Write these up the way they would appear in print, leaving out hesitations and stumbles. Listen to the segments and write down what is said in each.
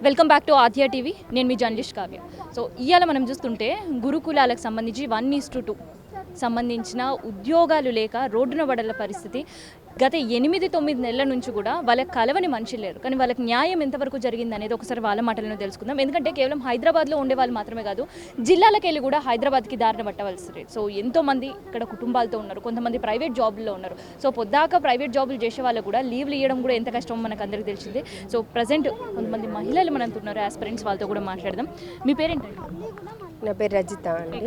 Welcome back to Aadya TV. నేను మీ journalist Kavya. So ఇవాళ మనం చూస్తుంటే గురుకులాలకు సంబంధించి 1:2 సంబంధించిన ఉద్యోగాలు లేక రోడ్డున పడల పరిస్థితి. గత 8-9 నెలల నుంచి కూడా వాళ్ళకి కలవని మనిషి లేరు. కానీ వాళ్ళకి న్యాయం ఎంతవరకు జరిగింది అనేది ఒకసారి వాళ్ళ మాటలను తెలుసుకుందాం. ఎందుకంటే కేవలం హైదరాబాద్లో ఉండే వాళ్ళు మాత్రమే కాదు, జిల్లాలకు వెళ్ళి కూడా హైదరాబాద్కి దారిన పట్టవలసింది. సో ఎంతోమంది ఇక్కడ కుటుంబాలతో ఉన్నారు, కొంతమంది ప్రైవేట్ జాబుల్లో ఉన్నారు. సో పొద్దాక ప్రైవేట్ జాబులు చేసే వాళ్ళు కూడా లీవ్లు ఇవ్వడం కూడా ఎంత కష్టమో మనకు అందరికీ తెలిసిందే. సో ప్రజెంట్ కొంతమంది మహిళలు మనతో ఉన్నారు, ఆస్పిరెంట్స్, వాళ్ళతో కూడా మాట్లాడదాం. మీ పేరేంటండి? నా పేరు రజిత అండి.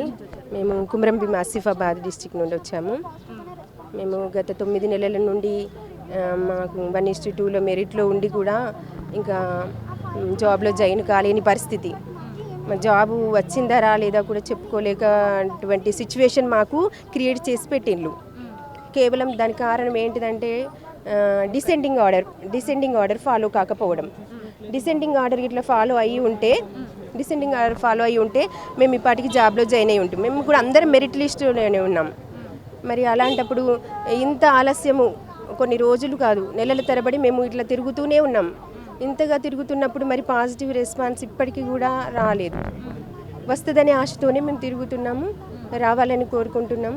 మేము కుమరంభీం ఆసిఫాబాద్ డిస్టిక్ నుండి వచ్చాము. మేము గత 9 నెలల నుండి మాకు 1:2లో మెరిట్లో ఉండి కూడా ఇంకా జాబ్లో జాయిన్ కాలేని పరిస్థితి. మా జాబు వచ్చిందా రాలేదా కూడా చెప్పుకోలేకటువంటి సిచ్యువేషన్ మాకు క్రియేట్ చేసి పెట్టిండ్రు. కేవలం దానికి కారణం ఏంటిదంటే డిసెండింగ్ ఆర్డర్ ఫాలో కాకపోవడం. డిసెండింగ్ ఆర్డర్ ఇట్లా ఫాలో అయ్యి ఉంటే మేము ఇప్పటికి జాబ్లో జాయిన్ అయ్యి ఉంటాం. మేము కూడా అందరం మెరిట్ లిస్టులోనే ఉన్నాం. మరి అలాంటప్పుడు ఇంత ఆలస్యము కొన్ని రోజులు కాదు, నెలల తరబడి మేము ఇట్లా తిరుగుతూనే ఉన్నాం. ఇంతగా తిరుగుతున్నప్పుడు మరి పాజిటివ్ రెస్పాన్స్ ఇప్పటికీ కూడా రాలేదు. వస్తుందనే ఆశతోనే మేము తిరుగుతున్నాము, రావాలని కోరుకుంటున్నాం.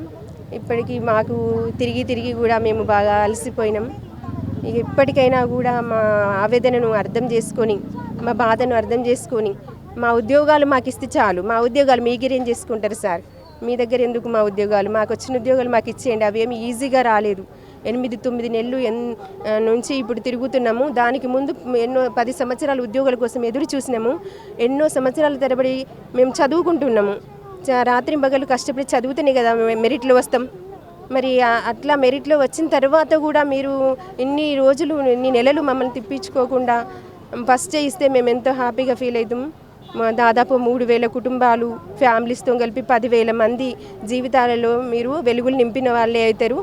ఇప్పటికీ మాకు తిరిగి కూడా మేము బాగా అలసిపోయినాం. ఇక ఇప్పటికైనా కూడా మా ఆవేదనను అర్థం చేసుకొని, మా బాధను అర్థం చేసుకొని, మా ఉద్యోగాలు మాకు ఇస్తే చాలు. మా ఉద్యోగాలు మీకేం చేసుకుంటారు సార్? మీ దగ్గర ఎందుకు మా ఉద్యోగాలు? మాకు వచ్చిన ఉద్యోగాలు మాకు ఇచ్చేయండి. అవి ఏమి ఈజీగా రాలేదు. 8-9 నెలలు నుంచి ఇప్పుడు తిరుగుతున్నాము. దానికి ముందు ఎన్నో 10 సంవత్సరాల ఉద్యోగాల కోసం ఎదురు చూసినాము. ఎన్నో సంవత్సరాల తరబడి మేము చదువుకుంటున్నాము. రాత్రి పగలు కష్టపడి చదువుతూనే కదా మెరిట్లో వస్తాం. మరి అట్లా మెరిట్లో వచ్చిన తర్వాత కూడా మీరు ఇన్ని రోజులు ఇన్ని నెలలు మమ్మల్ని తిప్పించుకోకుండా ఫస్ట్ ఇస్తే మేము ఎంతో హ్యాపీగా ఫీల్ అవుతాము. దాదాపు 3,000 కుటుంబాలు ఫ్యామిలీస్తో కలిపి 10,000 మంది జీవితాలలో మీరు వెలుగులు నింపిన వాళ్ళే అవుతారు.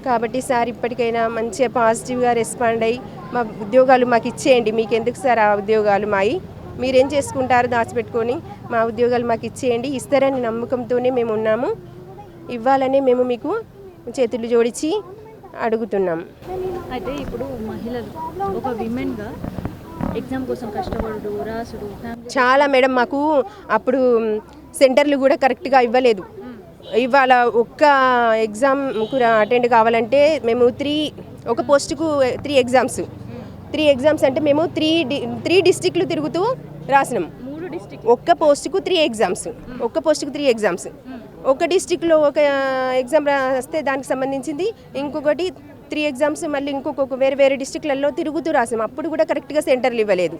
కాబట్టి సార్ ఇప్పటికైనా మంచిగా పాజిటివ్గా రెస్పాండ్ అయ్యి మా ఉద్యోగాలు మాకు ఇచ్చేయండి. మీకు ఎందుకు సార్ ఆ ఉద్యోగాలు మాయి? మీరేం చేసుకుంటారు దాచిపెట్టుకొని? మా ఉద్యోగాలు మాకు ఇచ్చేయండి. ఇస్తారని నమ్మకంతోనే మేము ఉన్నాము. ఇవ్వాలని మేము మీకు చేతులు జోడించి అడుగుతున్నాం. అయితే ఇప్పుడు మహిళలు ఒక విమెన్గా ఎగ్జామ్ కోసం కష్టపడు రాసుడు చాలా మేడం, మాకు అప్పుడు సెంటర్లు కూడా కరెక్ట్గా ఇవ్వలేదు. ఇవాళ ఒక్క ఎగ్జామ్ అటెండ్ కావాలంటే మేము ఒక పోస్టుకు 3 ఎగ్జామ్స్ అంటే మేము 3 డిస్టిక్లు తిరుగుతూ రాసినాం. ఒక్క పోస్టుకు 3 ఎగ్జామ్స్. ఒక డిస్టిక్లో ఒక ఎగ్జామ్ రాస్తే దానికి సంబంధించింది ఇంకొకటి 3 ఎగ్జామ్స్ మళ్ళీ ఇంకొక వేరే డిస్టిక్లలో తిరుగుతూ రాసాం. అప్పుడు కూడా కరెక్ట్గా సెంటర్లు ఇవ్వలేదు.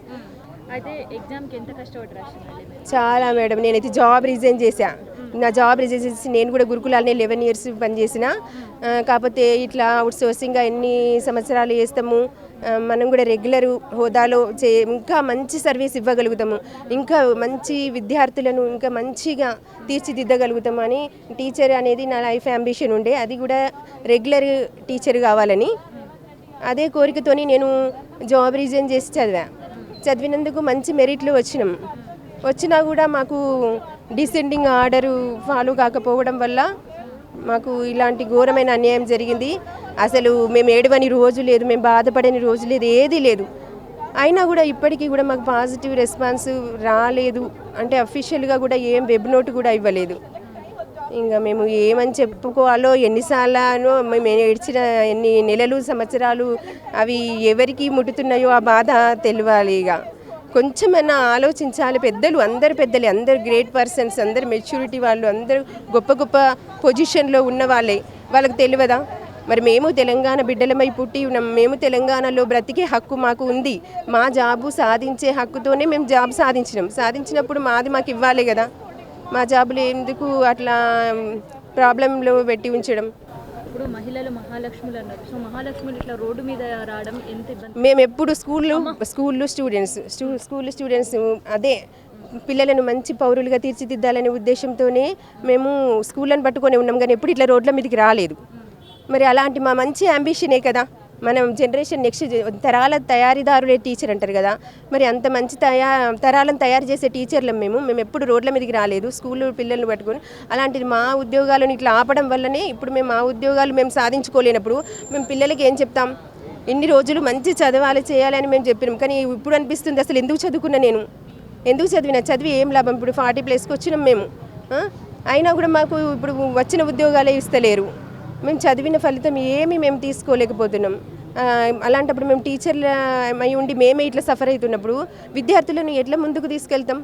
అయితే ఎగ్జామ్కి ఎంత కష్టపడి రాసింది? చాలా మేడం. నేనైతే జాబ్ రిజైన్ చేశాను. నా జాబ్ రిజైన్ చేసి నేను కూడా గురుకులాలనే 11 years పనిచేసిన. కాకపోతే ఇట్లా అవుట్ సోర్సింగ్గా ఎన్ని సంవత్సరాలు చేస్తాము, మనం కూడా రెగ్యులర్ హోదాలో ఇంకా మంచి సర్వీస్ ఇవ్వగలుగుతాము, ఇంకా మంచి విద్యార్థులను ఇంకా మంచిగా తీర్చిదిద్దగలుగుతాము అని టీచర్ అనేది నా లైఫ్ అంబిషన్ ఉండే. అది కూడా రెగ్యులర్ టీచర్ కావాలని అదే కోరికతోని నేను జాబ్ రిజైన్ చేసి చదివినందుకు మంచి మెరిట్లు వచ్చినా కూడా మాకు డిసెండింగ్ ఆర్డరు ఫాలో కాకపోవడం వల్ల మాకు ఇలాంటి ఘోరమైన అన్యాయం జరిగింది. అసలు మేము ఏడవని రోజు లేదు, మేము బాధపడని రోజు లేదు, ఏదీ లేదు. అయినా కూడా ఇప్పటికీ కూడా మాకు పాజిటివ్ రెస్పాన్స్ రాలేదు. అంటే అఫీషియల్గా కూడా ఏం వెబ్ నోట్ కూడా ఇవ్వలేదు. ఇంకా మేము ఏమని చెప్పుకోవాలో, ఎన్నిసార్లు మేము ఏడ్చిన ఎన్ని నెలలు సంవత్సరాలు అవి ఎవరికి ముట్టుతున్నాయో ఆ బాధ తెలియాలి. ఇక కొంచెమైనా ఆలోచించాలి. అందరు గ్రేట్ పర్సన్స్, అందరు మెచ్యూరిటీ వాళ్ళు, అందరూ గొప్ప పొజిషన్లో ఉన్న వాళ్ళకి తెలియదా? మరి మేము తెలంగాణ బిడ్డలమై పుట్టి ఉన్నాం. మేము తెలంగాణలో బ్రతికే హక్కు మాకు ఉంది. మా జాబు సాధించే హక్కుతోనే మేము జాబ్ సాధించినప్పుడు మాకు ఇవ్వాలి కదా. మా జాబులు ఎందుకు అట్లా ప్రాబ్లంలో పెట్టి ఉంచడం? ఇప్పుడు మహిళలు మహాలక్ష్ములు అన్నారు. సో మహాలక్ష్ములు ఇట్లా రోడ్డు మీద రావడం ఎంత ఇబ్బంది? మేము ఎప్పుడు స్కూల్ స్టూడెంట్స్ అదే పిల్లలను మంచి పౌరులుగా తీర్చిదిద్దాలనే ఉద్దేశంతోనే మేము స్కూళ్ళను పట్టుకొని ఉన్నాం. కానీ ఎప్పుడు ఇట్లా రోడ్ల మీదకి రాలేదు. మరి అలాంటి మా మంచి అంబిషనే కదా. మనం జనరేషన్ నెక్స్ట్ తరాల తయారీదారులే టీచర్ అంటారు కదా. మరి అంత మంచి తరాలను తయారు చేసే టీచర్లం మేము ఎప్పుడు రోడ్ల మీదకి రాలేదు స్కూల్ పిల్లల్ని పట్టుకొని. అలాంటిది మా ఉద్యోగాలను ఇట్లా ఆపడం వల్లనే ఇప్పుడు మేము మా ఉద్యోగాలు మేము సాధించుకోలేనప్పుడు మేము పిల్లలకి ఏం చెప్తాం? ఇన్ని రోజులు మంచి చదవాలి చేయాలని మేము చెప్పినాం. కానీ ఇప్పుడు అనిపిస్తుంది అసలు ఎందుకు చదువుకున్నా నేను, ఎందుకు చదివి ఏం లాభం. ఇప్పుడు 40+ వచ్చినాం మేము. అయినా కూడా మాకు ఇప్పుడు వచ్చిన ఉద్యోగాలే ఇస్తలేరు. మేము చదివిన ఫలితం ఏమీ మేము తీసుకోలేకపోతున్నాం. అలాంటప్పుడు మేము టీచర్ల అయి ఉండి మేమే ఇట్లా సఫర్ అవుతున్నప్పుడు విద్యార్థులను ఎట్లా ముందుకు తీసుకెళ్తాం.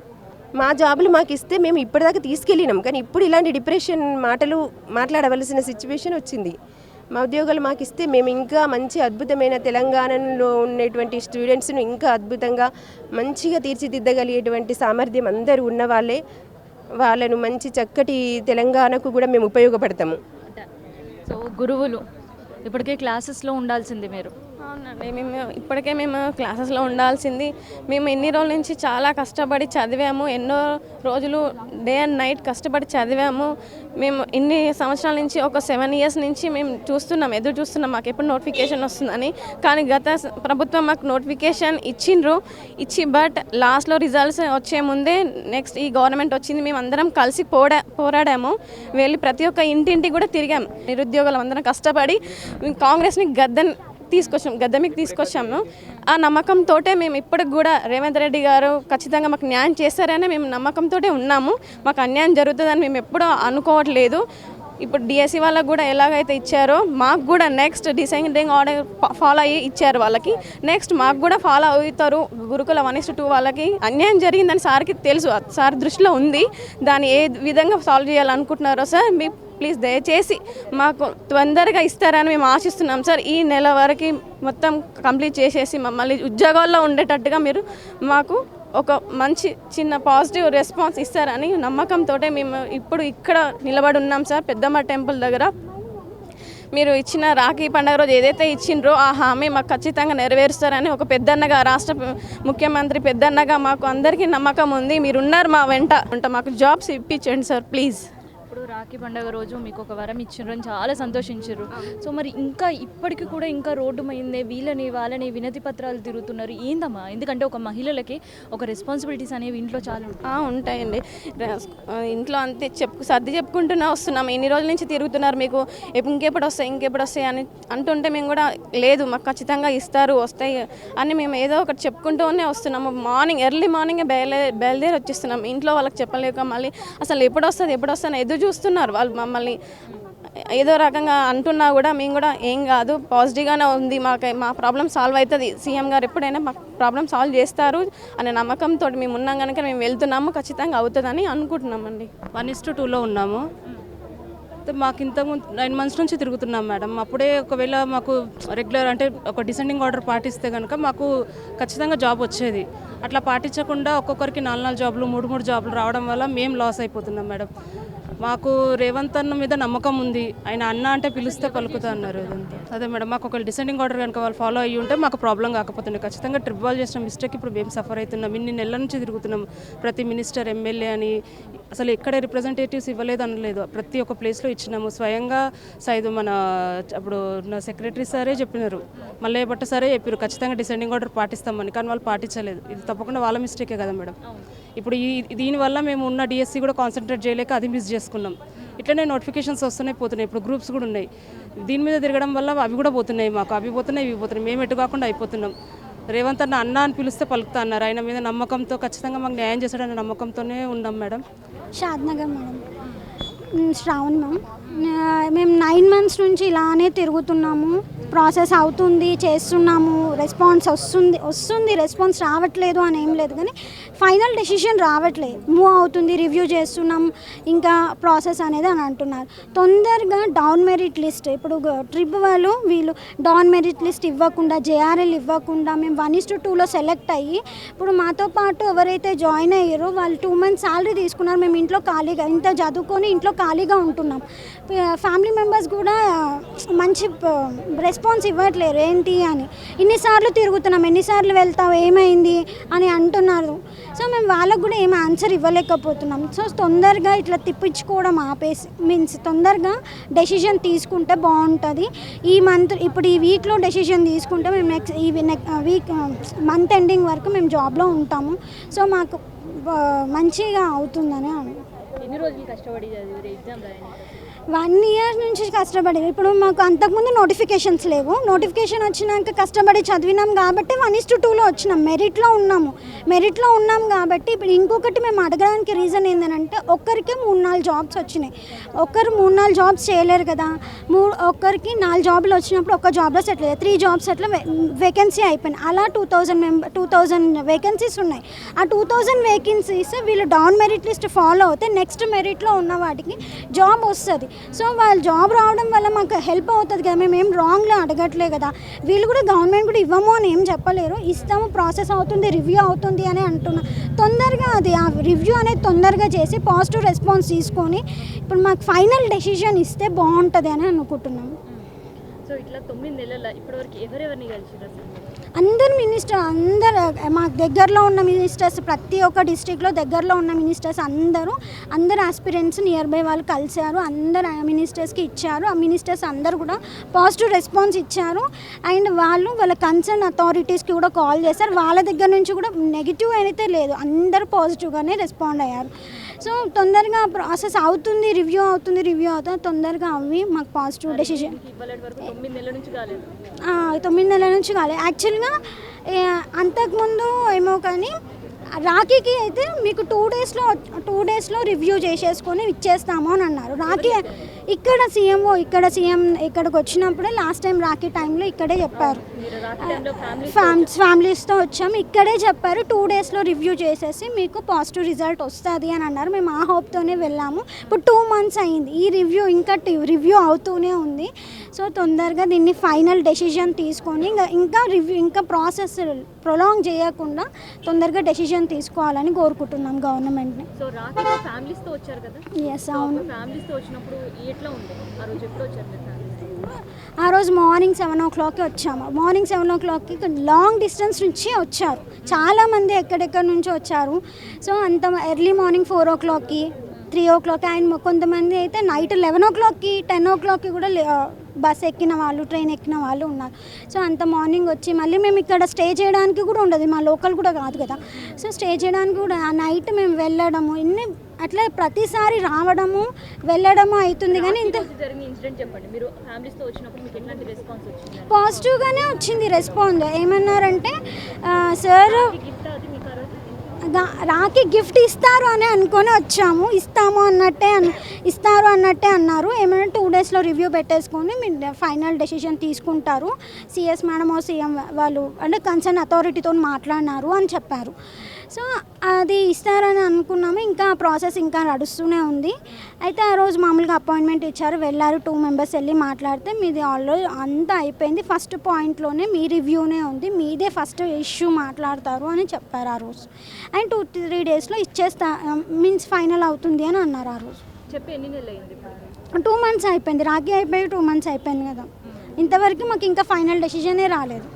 మా జాబులు మాకు ఇస్తే మేము ఇప్పటిదాకా తీసుకెళ్ళినాం. కానీ ఇప్పుడు ఇలాంటి డిప్రెషన్ మాటలు మాట్లాడవలసిన సిచ్యువేషన్ వచ్చింది. మా ఉద్యోగాలు మాకు ఇస్తే మేము ఇంకా మంచి అద్భుతమైన తెలంగాణలో ఉన్నటువంటి స్టూడెంట్స్ను ఇంకా అద్భుతంగా మంచిగా తీర్చిదిద్దగలిగేటువంటి సామర్థ్యం అందరూ ఉన్న వాళ్ళను మంచి చక్కటి తెలంగాణకు కూడా మేము ఉపయోగపడతాము. సో గురువులు ఇప్పటికే క్లాసెస్లో ఉండాల్సింది మీరు. అవునండి, ఇప్పటికే మేము క్లాసెస్లో ఉండాల్సింది. మేము ఎన్ని రోజుల నుంచి చాలా కష్టపడి చదివాము, ఎన్నో రోజులు డే అండ్ నైట్ కష్టపడి చదివాము. మేము ఇన్ని సంవత్సరాల నుంచి ఒక 7 years నుంచి మేము ఎదురు చూస్తున్నాం మాకు ఎప్పుడు నోటిఫికేషన్ వస్తుందని. కానీ గత ప్రభుత్వం మాకు నోటిఫికేషన్ ఇచ్చి బట్ లాస్ట్లో రిజల్ట్స్ వచ్చే ముందే నెక్స్ట్ ఈ గవర్నమెంట్ వచ్చింది. మేము అందరం కలిసి పోరాడాము, వెళ్ళి ప్రతి ఒక్క ఇంటింటికి కూడా తిరిగాము. నిరుద్యోగులు అందరం కష్టపడి కాంగ్రెస్ని గద్దె మీకు తీసుకొచ్చాము. ఆ నమ్మకంతో మేము ఇప్పటికి కూడా రేవంత్ రెడ్డి గారు ఖచ్చితంగా మాకు న్యాయం చేస్తారని మేము నమ్మకంతో ఉన్నాము. మాకు అన్యాయం జరుగుతుందని మేము ఎప్పుడూ అనుకోవట్లేదు. ఇప్పుడు డిఎస్సి వాళ్ళకు కూడా ఎలాగైతే ఇచ్చారో మాకు కూడా నెక్స్ట్ డిసెండింగ్ ఆర్డర్ ఫాలో అయ్యి ఇచ్చారు వాళ్ళకి, నెక్స్ట్ మాకు కూడా ఫాలో అవుతారు. గురుకుల 1:2 వాళ్ళకి అన్యాయం జరిగిందని సార్కి తెలుసు, సార్ దృష్టిలో ఉంది. దాన్ని ఏ విధంగా సాల్వ్ చేయాలనుకుంటున్నారో సార్ మీ ప్లీజ్ దయచేసి మాకు తొందరగా ఇస్తారని మేము ఆశిస్తున్నాం సార్. ఈ నెల వరకు మొత్తం కంప్లీట్ చేసేసి మమ్మల్ని ఉద్యోగాల్లో ఉండేటట్టుగా మీరు మాకు ఒక మంచి చిన్న పాజిటివ్ రెస్పాన్స్ ఇస్తారని నమ్మకంతో మేము ఇప్పుడు ఇక్కడ నిలబడి ఉన్నాం సార్. పెద్దమ్మ టెంపుల్ దగ్గర మీరు ఇచ్చిన రాఖీ పండుగ రోజు ఏదైతే ఇచ్చిండ్రో ఆ హామీ మాకు ఖచ్చితంగా నెరవేరుస్తారని ఒక పెద్దన్నగా, రాష్ట్ర ముఖ్యమంత్రి పెద్దన్నగా మాకు అందరికీ నమ్మకం ఉంది. మీరున్నారు మా వెంట, మాకు జాబ్స్ ఇప్పించండి సార్ ప్లీజ్. ఇప్పుడు రాఖీ పండుగ రోజు మీకు ఒక వరం ఇచ్చిండ్రు అని చాలా సంతోషించారు. సో మరి ఇంకా ఇప్పటికి కూడా ఇంకా రోడ్డు మైందే వాళ్ళని వినతి పత్రాలు తిరుగుతున్నారు ఏందమ్మా? ఎందుకంటే ఒక మహిళలకి ఒక రెస్పాన్సిబిలిటీస్ అనేవి ఇంట్లో చాలా ఉంటాయండి. ఇంట్లో అంతే సర్ది చెప్పుకుంటూనే వస్తున్నాం. ఎన్ని రోజుల నుంచి తిరుగుతున్నారు, మీకు ఇంకెప్పుడు వస్తాయి అని అంటుంటే మేము కూడా లేదు మాకు ఖచ్చితంగా వస్తాయి అని మేము ఏదో ఒకటి చెప్పుకుంటూనే వస్తున్నాము. ఎర్లీ మార్నింగే బయలుదేరి వచ్చేస్తున్నాం. ఇంట్లో వాళ్ళకి చెప్పలేక మళ్ళీ అసలు ఎప్పుడు వస్తుంది ఎదురు చూస్తున్నారు వాళ్ళు. మమ్మల్ని ఏదో రకంగా అంటున్నా కూడా మేము కూడా ఏం కాదు, పాజిటివ్గానే ఉంది, మా ప్రాబ్లం సాల్వ్ అవుతుంది, సీఎం గారు ఎప్పుడైనా మా ప్రాబ్లం సాల్వ్ చేస్తారు అనే నమ్మకంతో మేము ఉన్నాం కనుక మేము వెళ్తున్నాము, ఖచ్చితంగా అవుతుందని అనుకుంటున్నామండి. 1:2లో ఉన్నాము. మాకు ఇంతకుముందు 9 months నుంచి తిరుగుతున్నాం మేడం. అప్పుడే ఒకవేళ మాకు రెగ్యులర్ అంటే ఒక డిసెండింగ్ ఆర్డర్ పాటిస్తే కనుక మాకు ఖచ్చితంగా జాబ్ వచ్చేది. అట్లా పాటించకుండా ఒక్కొక్కరికి 4 జాబులు 3 జాబులు రావడం వల్ల మేము లాస్ అయిపోతున్నాం మేడం. మాకు రేవంత్ అన్న మీద నమ్మకం ఉంది, ఆయన అన్న అంటే పిలిస్తే పలుకుతా అన్నారు. అదే మేడం, మాకు ఒక డిసెండింగ్ ఆర్డర్ కనుక వాళ్ళు ఫాలో అయ్యి ఉంటే మాకు ప్రాబ్లం కాకపోతుంది. ఖచ్చితంగా ట్రిప్ వాళ్ళు చేసిన మిస్టేక్ ఇప్పుడు మేము సఫర్ అవుతున్నాం. ఇన్ని నెలల నుంచి తిరుగుతున్నాం. ప్రతి మినిస్టర్, ఎమ్మెల్యే అని అసలు ఎక్కడ రిప్రజెంటేటివ్స్ ఇవ్వలేదు అనలేదు, ప్రతి ఒక్క ప్లేస్లో ఇచ్చినాము. స్వయంగా మన అప్పుడు నా సెక్రటరీ సారే చెప్పినారు, మల్లయ్య భట్ట సారే చెప్పారు ఖచ్చితంగా డిసెండింగ్ ఆర్డర్ పాటిస్తామని. కానీ వాళ్ళు పాటించలేదు. ఇది తప్పకుండా వాళ్ళ మిస్టేకే కదా మేడం. ఇప్పుడు దీనివల్ల మేము ఉన్న డిఎస్సి కూడా కాన్సన్ట్రేట్ చేయలేక అది మిస్ చేసుకున్నాం. ఇట్లనే నోటిఫికేషన్స్ వస్తున్నాయి. ఇప్పుడు గ్రూప్స్ కూడా ఉన్నాయి. దీని మీద తిరగడం వల్ల అవి కూడా పోతున్నాయి. మాకు అవి పోతున్నాయి, ఇవి పోతున్నాయి. మేము ఎటు కాకుండా అయిపోతున్నాం. రేవంత్ అన్న అని పిలిస్తే పలుకుతా అన్నారు. ఆయన మీద నమ్మకంతో ఖచ్చితంగా మాకు న్యాయం చేశాడనే నమ్మకంతోనే ఉన్నాం madam. Shadnagar madam, Shravan ma'am. మేము 9 months నుంచి ఇలానే తిరుగుతున్నాము. ప్రాసెస్ అవుతుంది, చేస్తున్నాము, రెస్పాన్స్ వస్తుంది రెస్పాన్స్ రావట్లేదు అని ఏం లేదు, కానీ ఫైనల్ డెసిషన్ రావట్లేదు. మూవ్ అవుతుంది, రివ్యూ చేస్తున్నాం, ఇంకా ప్రాసెస్ అనేది అని అంటున్నారు. తొందరగా డౌన్ మెరిట్ లిస్ట్, ఇప్పుడు ట్రిప్ వీళ్ళు డౌన్ మెరిట్ లిస్ట్ ఇవ్వకుండా, జేఆర్ఎల్ ఇవ్వకుండా మేము 1:2లో సెలెక్ట్ అయ్యి ఇప్పుడు మాతో పాటు ఎవరైతే జాయిన్ అయ్యారో వాళ్ళు 2 months శాలరీ తీసుకున్నారు. మేము ఇంట్లో ఖాళీగా ఇంత చదువుకొని ఇంట్లో ఖాళీగా ఉంటున్నాం. ఫ్యామిలీ మెంబర్స్ కూడా మంచి రెస్పాన్స్ ఇవ్వట్లేరు ఏంటి అని. ఇన్నిసార్లు తిరుగుతున్నాం, ఎన్నిసార్లు వెళ్తావు, ఏమైంది అని అంటున్నారు. సో మేము వాళ్ళకు కూడా ఏం ఆన్సర్ ఇవ్వలేకపోతున్నాం. సో తొందరగా ఇట్లా తిప్పించుకోవడం ఆపేసి తొందరగా డెసిషన్ తీసుకుంటే బాగుంటుంది. ఇప్పుడు ఈ వీక్లో డెసిషన్ తీసుకుంటే మేము నెక్స్ట్ మంత్ ఎండింగ్ వరకు మేము జాబ్లో ఉంటాము. సో మాకు మంచిగా అవుతుందని. ఎన్ని రోజులు కష్టపడి చదివి ఎగ్జామ్ రాయండి? 1 year నుంచి కష్టపడి ఇప్పుడు మాకు అంతకుముందు నోటిఫికేషన్స్ లేవు. నోటిఫికేషన్ వచ్చినాక కష్టపడి చదివినాం కాబట్టి 1:2లో వచ్చినాం. మెరిట్లో ఉన్నాం కాబట్టి ఇప్పుడు ఇంకొకటి మేము అడగడానికి రీజన్ ఏంటంటే ఒక్కరికి 3-4 జాబ్స్ వచ్చినాయి. ఒక్కరు 3-4 జాబ్స్ చేయలేరు కదా. ఒక్కరికి 4 జాబ్లు వచ్చినప్పుడు ఒక్క జాబ్లో సెటిల్ అయ్యారు. 3 జాబ్స్ అట్లా వేకెన్సీ అయిపోయినాయి. అలా 2000 వేకెన్సీస్ ఉన్నాయి. ఆ 2000 వేకెన్సీస్ వీళ్ళు డౌన్ మెరిట్ లిస్ట్ ఫాలో అవుతే నెక్స్ట్ మెరిట్లో ఉన్న వాటికి జాబ్ వస్తుంది. సో వాళ్ళు జాబ్ రావడం వల్ల మాకు హెల్ప్ అవుతుంది కదా. మేము ఏం రాంగ్లో అడగట్లే కదా. వీళ్ళు కూడా గవర్నమెంట్ కూడా ఇవ్వము అని ఏం చెప్పలేరు. ఇస్తాము, ప్రాసెస్ అవుతుంది, రివ్యూ అవుతుంది అని అంటున్నా. తొందరగా అది ఆ రివ్యూ అనేది తొందరగా చేసి పాజిటివ్ రెస్పాన్స్ తీసుకొని ఇప్పుడు మాకు ఫైనల్ డెసిషన్ ఇస్తే బాగుంటుంది అని అనుకుంటున్నాము. సో ఇట్లా 9 నెలల ఇప్పటివరకు ఎవరెవరిని కలిసిరు? అందరు మినిస్టర్ అందరు మాకు దగ్గరలో ఉన్న మినిస్టర్స్, ప్రతి ఒక్క డిస్ట్రిక్ట్లో దగ్గరలో ఉన్న మినిస్టర్స్ అందరు ఆస్పిరెంట్స్ నియర్ బై వాళ్ళు కలిశారు. అందరు మినిస్టర్స్కి ఇచ్చారు. ఆ మినిస్టర్స్ అందరు కూడా పాజిటివ్ రెస్పాన్స్ ఇచ్చారు. అండ్ వాళ్ళ కన్సర్న్ అథారిటీస్కి కూడా కాల్ చేశారు. వాళ్ళ దగ్గర నుంచి కూడా నెగిటివ్ అయితే లేదు, అందరూ పాజిటివ్గానే రెస్పాండ్ అయ్యారు. సో తొందరగా ప్రాసెస్ అవుతుంది, రివ్యూ అవుతుంది, తొందరగా అవి మాకు పాజిటివ్ డెసిషన్. 9 నెలల నుంచి కాలేదు. 9 నెలల నుంచి కాలేదు. యాక్చువల్గా అంతకుముందు ఏమో కానీ రాఖీకి అయితే మీకు 2 డేస్లో రివ్యూ చేసేసుకొని ఇచ్చేస్తాము అని అన్నారు. రాఖీ ఇక్కడ సీఎం ఇక్కడికి వచ్చినప్పుడే లాస్ట్ టైం రాఖీ టైంలో ఇక్కడే చెప్పారు. ఫ్యామిలీస్తో వచ్చాము, ఇక్కడే చెప్పారు 2 డేస్లో రివ్యూ చేసేసి మీకు పాజిటివ్ రిజల్ట్ వస్తుంది అని అన్నారు. మేము ఆ హోప్తోనే వెళ్ళాము. ఇప్పుడు 2 months అయింది. ఈ రివ్యూ అవుతూనే ఉంది. సో తొందరగా దీన్ని ఫైనల్ డెసిషన్ తీసుకొని ఇంకా ప్రాసెస్ ప్రొలాంగ్ చేయకుండా తొందరగా డెసిషన్ తీసుకోవాలని కోరుకుంటున్నాం గవర్నమెంట్ని. సో రాఖీ ఫ్యామిలీస్తో వచ్చారు కదా? ఎస్, అవును. ఫ్యామిలీస్తో వచ్చినప్పుడు ఎట్లా ఉంది? ఆ రోజు ఎప్పుడు వచ్చారు మీరు? ఆ రోజు మార్నింగ్ 7 o'clockకి వచ్చాము. మార్నింగ్ 7 o'clockకి లాంగ్ డిస్టెన్స్ నుంచి వచ్చారు. చాలామంది ఎక్కడెక్కడి నుంచి వచ్చారు. సో అంత ఎర్లీ మార్నింగ్ 4 o'clockకి 3 o'clock అండ్ కొంతమంది అయితే నైట్ 11 o'clockకి 10 o'clockకి కూడా బస్ ఎక్కిన వాళ్ళు, ట్రైన్ ఎక్కిన వాళ్ళు ఉన్నారు. సో అంత మార్నింగ్ వచ్చి మళ్ళీ మేము ఇక్కడ స్టే చేయడానికి కూడా ఉండదు, మా లోకల్ కూడా కాదు కదా. సో స్టే చేయడానికి కూడా ఆ నైట్ మేము వెళ్ళడము అట్లా ప్రతిసారి రావడము వెళ్ళడము అవుతుంది. కానీ ఇంత జరిగిన ఇన్సిడెంట్ చెప్పండి. మీరు ఫ్యామిలీస్తో వచ్చినప్పుడు మీకు ఎట్లాంటి రెస్పాన్స్ వచ్చింది? పాజిటివ్గానే వచ్చింది రెస్పాన్స్. ఏమన్నారంటే సార్ రాఖీ గిఫ్ట్ ఇస్తారు అని అనుకొని వచ్చాము, ఇస్తారు అన్నట్టే అన్నారు. ఏమైనా 2 డేస్లో రివ్యూ పెట్టేసుకొని మీరు ఫైనల్ డెసిషన్ తీసుకుంటారు. సిఎస్ మేడం సీఎం వాళ్ళు అంటే కన్సర్న్ అథారిటీతో మాట్లాడినారు అని చెప్పారు. సో అది ఇస్తారని అనుకున్నాము. ఇంకా ప్రాసెస్ ఇంకా నడుస్తూనే ఉంది. అయితే ఆ రోజు మామూలుగా అపాయింట్మెంట్ ఇచ్చారు, వెళ్ళారు. 2 members వెళ్ళి మాట్లాడితే మీది ఆల్రెడీ అంతా అయిపోయింది, ఫస్ట్ పాయింట్లోనే మీ రివ్యూనే ఉంది, మీదే ఫస్ట్ ఇష్యూ మాట్లాడతారు అని చెప్పారు ఆ రోజు. అండ్ 2-3 డేస్లో మీన్స్ ఫైనల్ అవుతుంది అని అన్నారు ఆ రోజు. చెప్పి ఎన్ని నెలలు అయింది? 2 months అయిపోయింది. రాఖీ అయిపోయి 2 months అయిపోయింది కదా. ఇంతవరకు మాకు ఇంకా ఫైనల్ డెసిషనే రాలేదు.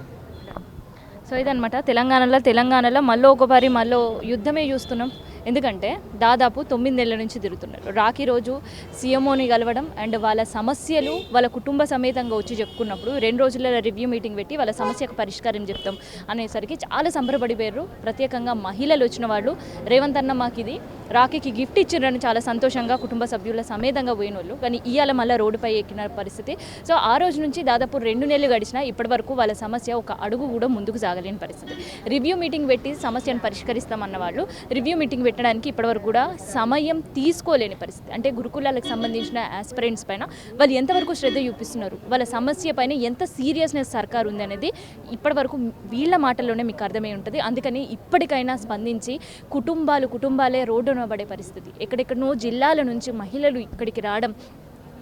సో ఇదనమాట తెలంగాణలో మళ్ళీ యుద్ధమే చూస్తున్నాం. ఎందుకంటే దాదాపు 9 నెలల నుంచి తిరుగుతున్నారు. రాఖీ రోజు సీఎంఓని కలవడం అండ్ వాళ్ళ సమస్యలు వాళ్ళ కుటుంబ సమేతంగా వచ్చి చెప్పుకున్నప్పుడు 2 రోజుల రివ్యూ మీటింగ్ పెట్టి వాళ్ళ సమస్యకు పరిష్కారం చెప్తాం అనేసరికి చాలా సంబరపడిపోయారు. ప్రత్యేకంగా మహిళలు వచ్చిన వాళ్ళు రేవంత్ అన్న మాకు ఇది రాఖీకి గిఫ్ట్ ఇచ్చారని చాలా సంతోషంగా కుటుంబ సభ్యుల సమేతంగా పోయిన వాళ్ళు. కానీ ఇవాళ మళ్ళీ రోడ్డుపై ఎక్కిన పరిస్థితి. సో ఆ రోజు నుంచి దాదాపు 2 నెలలు గడిచినా ఇప్పటి వరకు వాళ్ళ సమస్య ఒక అడుగు కూడా ముందుకు సాగలేని పరిస్థితి. రివ్యూ మీటింగ్ పెట్టి సమస్యను పరిష్కరిస్తామన్న వాళ్ళు రివ్యూ మీటింగ్ పెట్టడానికి ఇప్పటివరకు కూడా సమయం తీసుకోలేని పరిస్థితి. అంటే గురుకులాలకు సంబంధించిన ఆస్పిరెంట్స్ పైన వాళ్ళు ఎంతవరకు శ్రద్ధ చూపిస్తున్నారు, వాళ్ళ సమస్య పైన ఎంత సీరియస్నెస్ సర్కార్ ఉంది అనేది ఇప్పటివరకు వీళ్ళ మాటల్లోనే మీకు అర్థమై ఉంటుంది. అందుకని ఇప్పటికైనా స్పందించి కుటుంబాలే రోడ్డున పడే పరిస్థితి. ఎక్కడెక్కడనో జిల్లాల నుంచి మహిళలు ఇక్కడికి రావడం,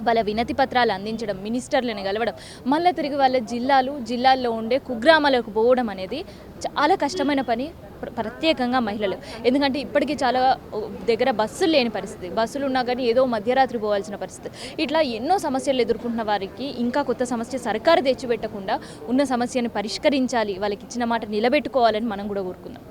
వాళ్ళ వినతి పత్రాలు అందించడం, మినిస్టర్లను కలవడం, మళ్ళీ తిరిగి వాళ్ళ జిల్లాల్లో ఉండే కుగ్రామాలకు పోవడం అనేది చాలా కష్టమైన పని, ప్రత్యేకంగా మహిళలు. ఎందుకంటే ఇప్పటికీ చాలా దగ్గర బస్సులు లేని పరిస్థితి, బస్సులు ఉన్నా కానీ ఏదో మధ్యరాత్రి పోవాల్సిన పరిస్థితి. ఇట్లా ఎన్నో సమస్యలు ఎదుర్కొంటున్న వారికి ఇంకా కొత్త సమస్య సర్కారు తెచ్చిపెట్టకుండా ఉన్న సమస్యను పరిష్కరించాలి, వాళ్ళకి ఇచ్చిన మాట నిలబెట్టుకోవాలని మనం కూడా కోరుకుందాం.